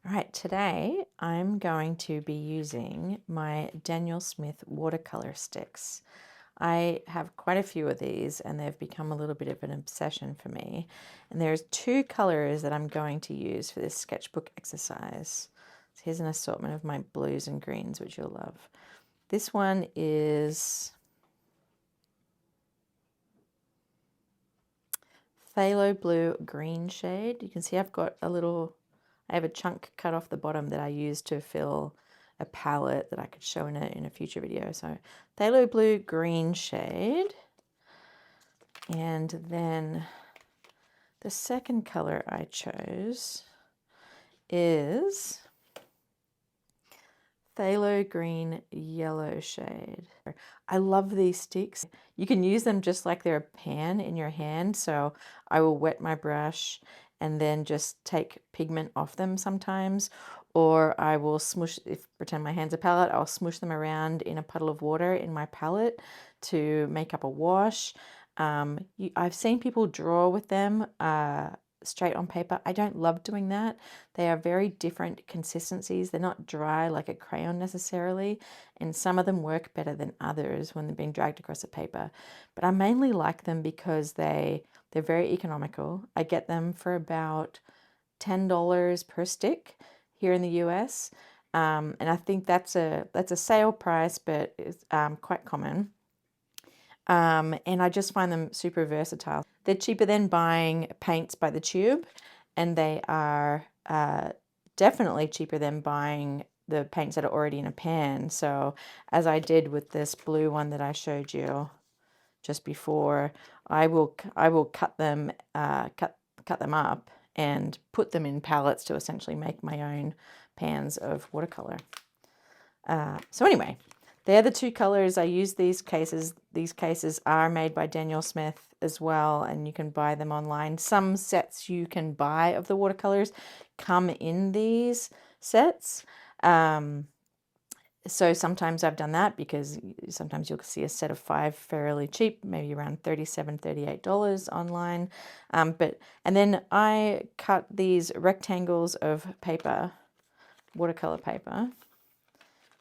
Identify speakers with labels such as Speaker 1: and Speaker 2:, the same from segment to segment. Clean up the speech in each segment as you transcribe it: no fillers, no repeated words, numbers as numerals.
Speaker 1: All right, today I'm going to be using my Daniel Smith watercolor sticks. I have quite a few of these and they've become a little bit of an obsession for me. And there's two colors that I'm going to use for this sketchbook exercise. So here's an assortment of my blues and greens, which you'll love. This one is phthalo blue green shade. You can see I've got I have a chunk cut off the bottom that I use to fill a palette that I could show in a future video. So phthalo blue green shade. And then the second color I chose is phthalo green yellow shade. I love these sticks. You can use them just like they're a pan in your hand. So I will wet my brush and then just take pigment off them sometimes. Or I will pretend my hand's a palette, I'll smush them around in a puddle of water in my palette to make up a wash. I've seen people draw with them straight on paper. I don't love doing that. They are very different consistencies. They're not dry like a crayon necessarily, and some of them work better than others when they're being dragged across a paper. But I mainly like them because they're very economical. I get them for about $10 per stick here in the US. And I think that's a sale price, but it's quite common. And I just find them super versatile. They're cheaper than buying paints by the tube, and they are definitely cheaper than buying the paints that are already in a pan. So as I did with this blue one that I showed you just before, I will cut them up and put them in palettes to essentially make my own pans of watercolor. So anyway, they're the two colors. I use these cases. These cases are made by Daniel Smith as well, and you can buy them online. Some sets you can buy of the watercolors come in these sets. So sometimes I've done that because sometimes you'll see a set of 5 fairly cheap, maybe around $37, $38 online. And then I cut these rectangles of paper, watercolor paper,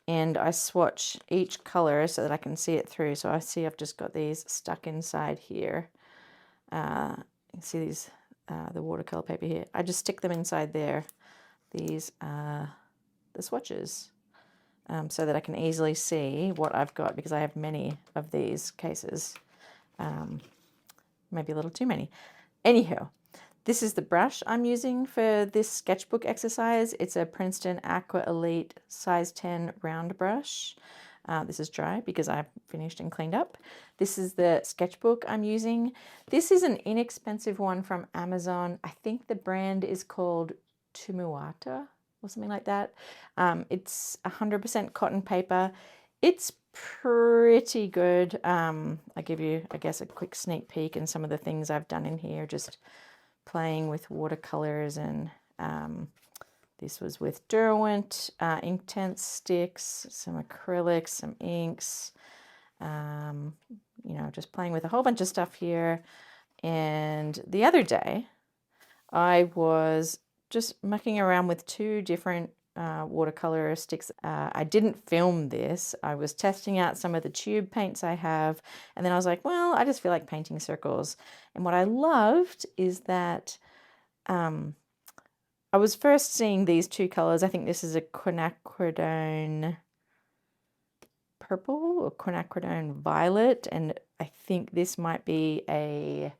Speaker 1: and I swatch each color so that I can see it through. So I see I've just got these stuck inside here. You can see these, the watercolor paper here. I just stick them inside there, these the swatches, so that I can easily see what I've got, because I have many of these cases. Maybe a little too many. Anyhow, this is the brush I'm using for this sketchbook exercise. It's a Princeton Aqua Elite size 10 round brush. This is dry because I've finished and cleaned up. This is the sketchbook I'm using. This is an inexpensive one from Amazon. I think the brand is called Tumuata or something like that. It's 100% cotton paper. It's pretty good. I give you, I guess, a quick sneak peek in some of the things I've done in here, just playing with watercolors, and this was with Derwent Inktense sticks, some acrylics, some inks, you know, just playing with a whole bunch of stuff here. And the other day I was just mucking around with 2 different watercolor sticks. I didn't film this. I was testing out some of the tube paints I have, and then I was like, well, I just feel like painting circles. And what I loved is that I was first seeing these 2 colors. I think this is a quinacridone purple or quinacridone violet, and I think this might be a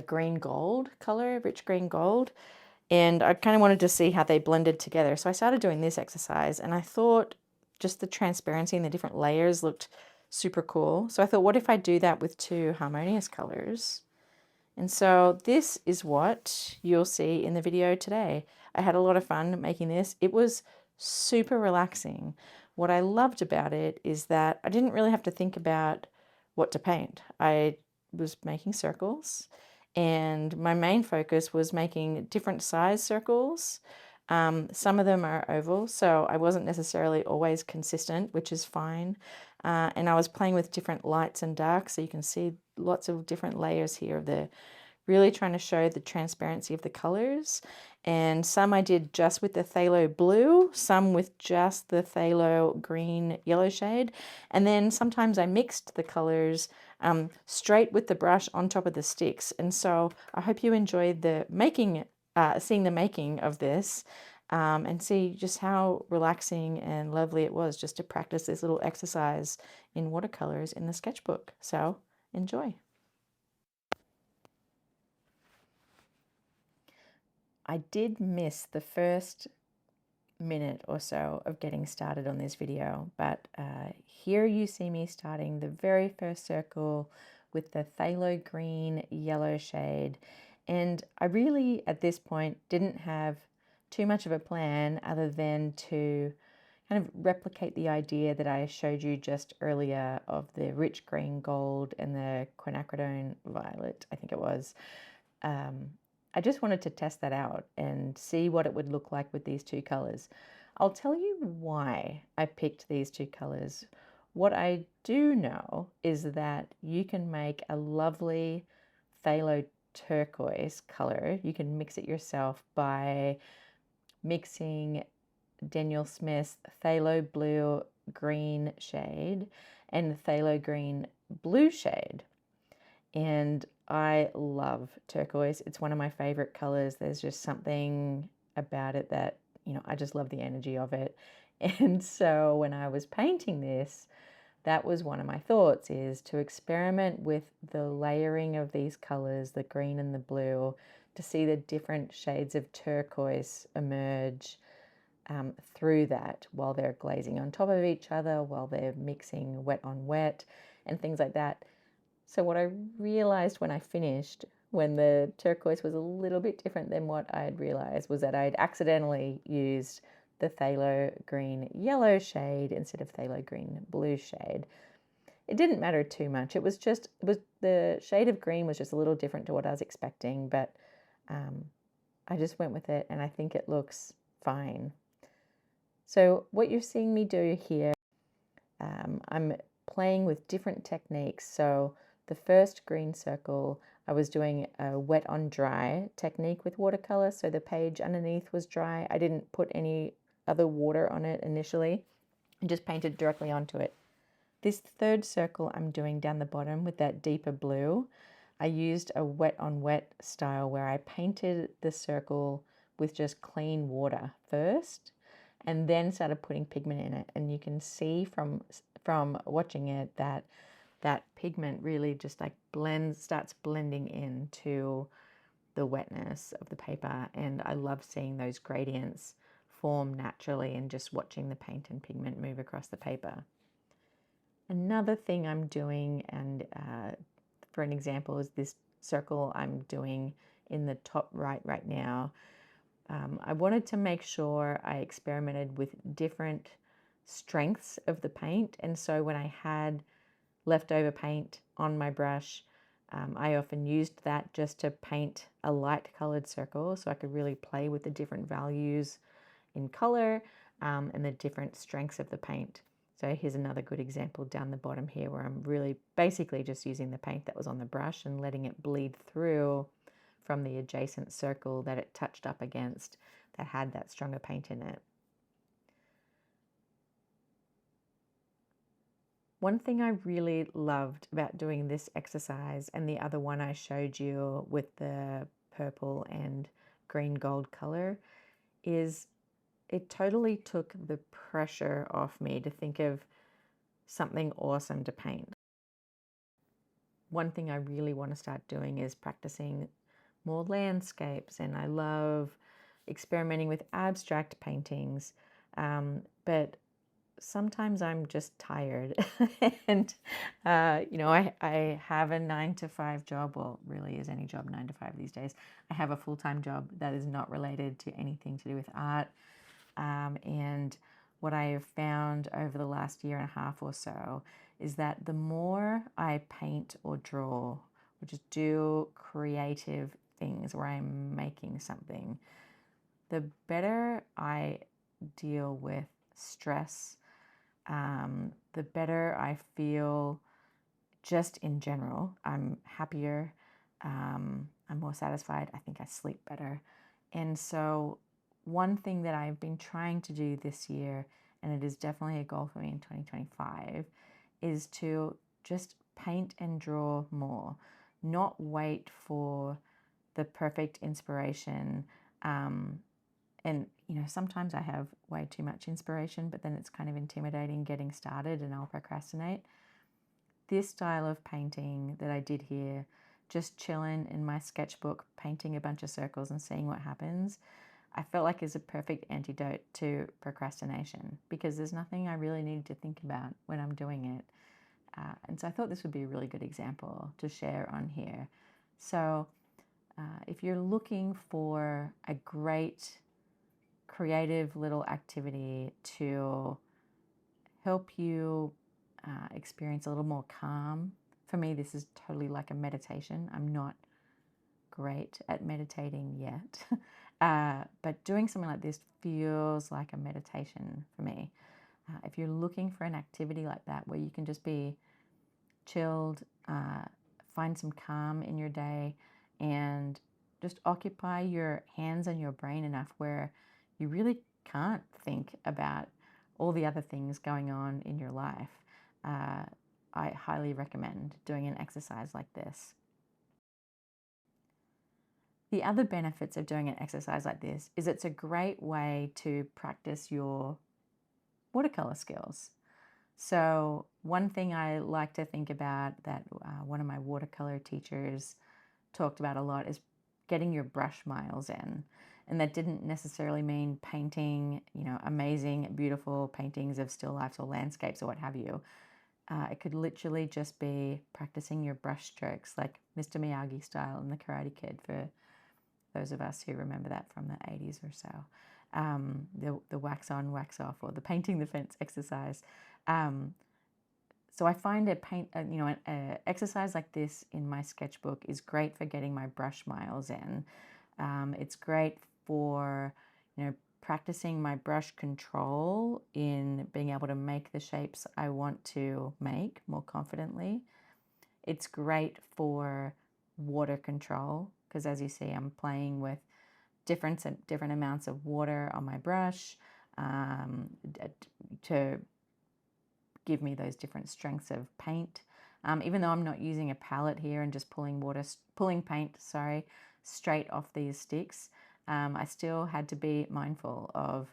Speaker 1: green gold color, rich green gold. And I kind of wanted to see how they blended together. So I started doing this exercise, and I thought just the transparency and the different layers looked super cool. So I thought, what if I do that with 2 harmonious colors? And so this is what you'll see in the video today. I had a lot of fun making this. It was super relaxing. What I loved about it is that I didn't really have to think about what to paint. I was making circles, and my main focus was making different size circles. Some of them are oval, so I wasn't necessarily always consistent, which is fine. And I was playing with different lights and darks, so you can see lots of different layers here of the really trying to show the transparency of the colors. And some I did just with the phthalo blue, some with just the phthalo green yellow shade. And then sometimes I mixed the colors straight with the brush on top of the sticks. And so I hope you enjoyed the making, seeing the making of this. And see just how relaxing and lovely it was just to practice this little exercise in watercolors in the sketchbook. So enjoy. I did miss the first minute or so of getting started on this video, but here you see me starting the very first circle with the phthalo green yellow shade. And I really, at this point, didn't have too much of a plan other than to kind of replicate the idea that I showed you just earlier of the rich green gold and the quinacridone violet, I think it was. I just wanted to test that out and see what it would look like with these two colors. I'll tell you why I picked these two colors. What I do know is that you can make a lovely phthalo turquoise color. You can mix it yourself by mixing Daniel Smith's phthalo blue green shade and phthalo green blue shade. And I love turquoise. It's one of my favorite colors. There's just something about it that, I just love the energy of it. And so when I was painting this, that was one of my thoughts, is to experiment with the layering of these colors, the green and the blue, to see the different shades of turquoise emerge through that while they're glazing on top of each other, while they're mixing wet on wet and things like that. So what I realized when I finished, when the turquoise was a little bit different than what I had realized, was that I'd accidentally used the phthalo green yellow shade instead of phthalo green blue shade. It didn't matter too much. It was the shade of green was just a little different to what I was expecting, but I just went with it and I think it looks fine. So what you're seeing me do here, I'm playing with different techniques. So the first green circle, I was doing a wet on dry technique with watercolor. So the page underneath was dry. I didn't put any other water on it initially. I just painted directly onto it. This third circle I'm doing down the bottom with that deeper blue, I used a wet on wet style where I painted the circle with just clean water first and then started putting pigment in it. And you can see from watching it that pigment really just like starts blending into the wetness of the paper. And I love seeing those gradients form naturally and just watching the paint and pigment move across the paper. Another thing I'm doing, and for an example, is this circle I'm doing in the top right now. I wanted to make sure I experimented with different strengths of the paint. And so when I had leftover paint on my brush, I often used that just to paint a light colored circle so I could really play with the different values in color and the different strengths of the paint. So here's another good example down the bottom here where I'm really basically just using the paint that was on the brush and letting it bleed through from the adjacent circle that it touched up against that had that stronger paint in it. One thing I really loved about doing this exercise, and the other one I showed you with the purple and green gold color, is it totally took the pressure off me to think of something awesome to paint. One thing I really want to start doing is practicing more landscapes, and I love experimenting with abstract paintings, but sometimes I'm just tired and I have a 9-to-5 job. Well, really is any job 9 to 5 these days. I have a full-time job that is not related to anything to do with art, and what I have found over the last year and a half or so is that the more I paint or draw or just do creative things where I'm making something, the better I deal with stress, the better I feel just in general. I'm happier. I'm more satisfied. I think I sleep better. And so one thing that I've been trying to do this year, and it is definitely a goal for me in 2025, is to just paint and draw more, not wait for the perfect inspiration. And, sometimes I have way too much inspiration, but then it's kind of intimidating getting started and I'll procrastinate. This style of painting that I did here, just chilling in my sketchbook, painting a bunch of circles and seeing what happens, I felt like is a perfect antidote to procrastination because there's nothing I really need to think about when I'm doing it. And so I thought this would be a really good example to share on here. So if you're looking for a great creative little activity to help you experience a little more calm. For me, this is totally like a meditation. I'm not great at meditating yet, but doing something like this feels like a meditation for me. If you're looking for an activity like that where you can just be chilled, find some calm in your day, and just occupy your hands and your brain enough where you really can't think about all the other things going on in your life, I highly recommend doing an exercise like this. The other benefits of doing an exercise like this is it's a great way to practice your watercolor skills. So one thing I like to think about that one of my watercolor teachers talked about a lot is getting your brush miles in. And that didn't necessarily mean painting, amazing, beautiful paintings of still lifes or landscapes or what have you. It could literally just be practicing your brush strokes, like Mr. Miyagi style in The Karate Kid, for those of us who remember that from the 80s or so. The wax on, wax off, or the painting the fence exercise. So I find an exercise like this in my sketchbook is great for getting my brush miles in. It's great for, practicing my brush control in being able to make the shapes I want to make more confidently. It's great for water control because, as you see, I'm playing with different amounts of water on my brush to give me those different strengths of paint. Even though I'm not using a palette here and just pulling paint, straight off these sticks, I still had to be mindful of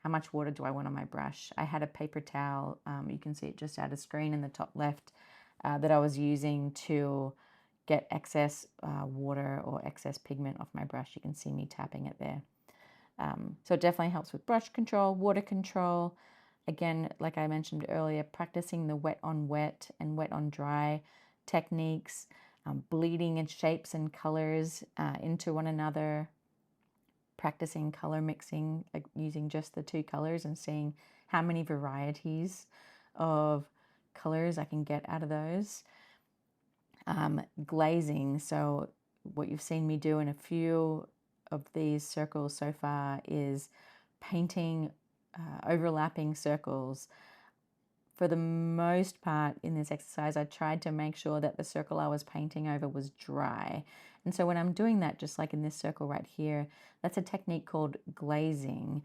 Speaker 1: how much water do I want on my brush. I had a paper towel, you can see it just out of screen in the top left, that I was using to get excess water or excess pigment off my brush. You can see me tapping it there. So it definitely helps with brush control, water control. Again, like I mentioned earlier, practicing the wet on wet and wet on dry techniques, bleeding in shapes and colors into one another, practicing color mixing, like using just the two colors and seeing how many varieties of colors I can get out of those. Glazing, so what you've seen me do in a few of these circles so far is painting overlapping circles. For the most part in this exercise, I tried to make sure that the circle I was painting over was dry. And so when I'm doing that, just like in this circle right here, that's a technique called glazing,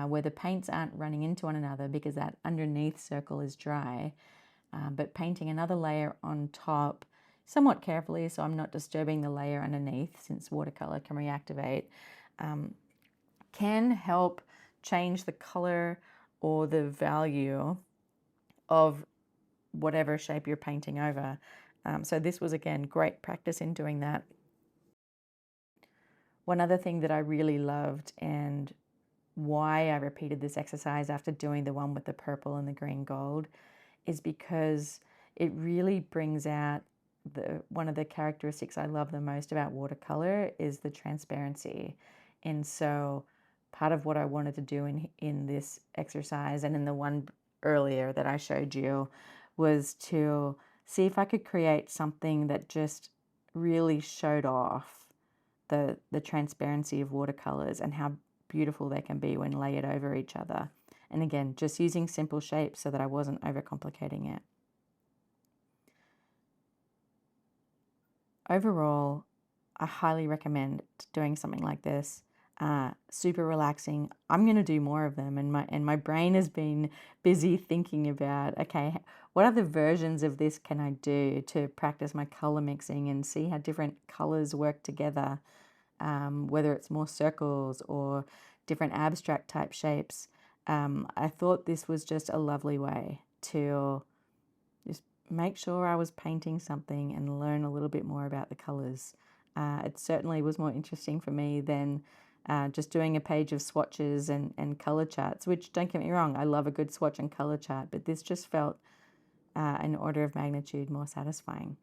Speaker 1: where the paints aren't running into one another because that underneath circle is dry, but painting another layer on top somewhat carefully so I'm not disturbing the layer underneath, since watercolor can reactivate, can help change the color or the value of whatever shape you're painting over. So this was, again, great practice in doing that. One other thing that I really loved and why I repeated this exercise after doing the one with the purple and the green gold is because it really brings out one of the characteristics I love the most about watercolor is the transparency. And so part of what I wanted to do in this exercise and in the one earlier that I showed you was to see if I could create something that just really showed off the transparency of watercolors and how beautiful they can be when layered over each other. And again, just using simple shapes so that I wasn't overcomplicating it. overall, I highly recommend doing something like this. Super relaxing. I'm going to do more of them, and my brain has been busy thinking about, okay, what other versions of this can I do to practice my color mixing and see how different colors work together, whether it's more circles or different abstract type shapes. I thought this was just a lovely way to just make sure I was painting something and learn a little bit more about the colors. It certainly was more interesting for me than just doing a page of swatches and color charts, which, don't get me wrong, I love a good swatch and color chart, but this just felt an order of magnitude more satisfying.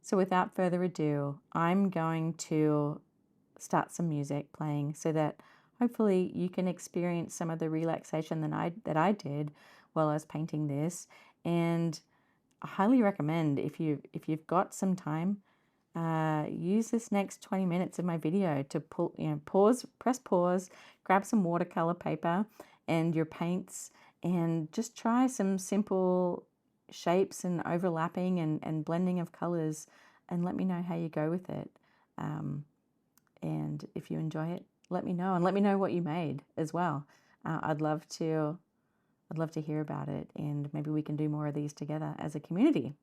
Speaker 1: So without further ado, I'm going to start some music playing so that hopefully you can experience some of the relaxation that I did while I was painting this. And I highly recommend, if you've got some time, use this next 20 minutes of my video to press pause, grab some watercolor paper and your paints, and just try some simple shapes and overlapping and blending of colors, and let me know how you go with it. And if you enjoy it, let me know, and let me know what you made as well. I'd love to hear about it, and maybe we can do more of these together as a community.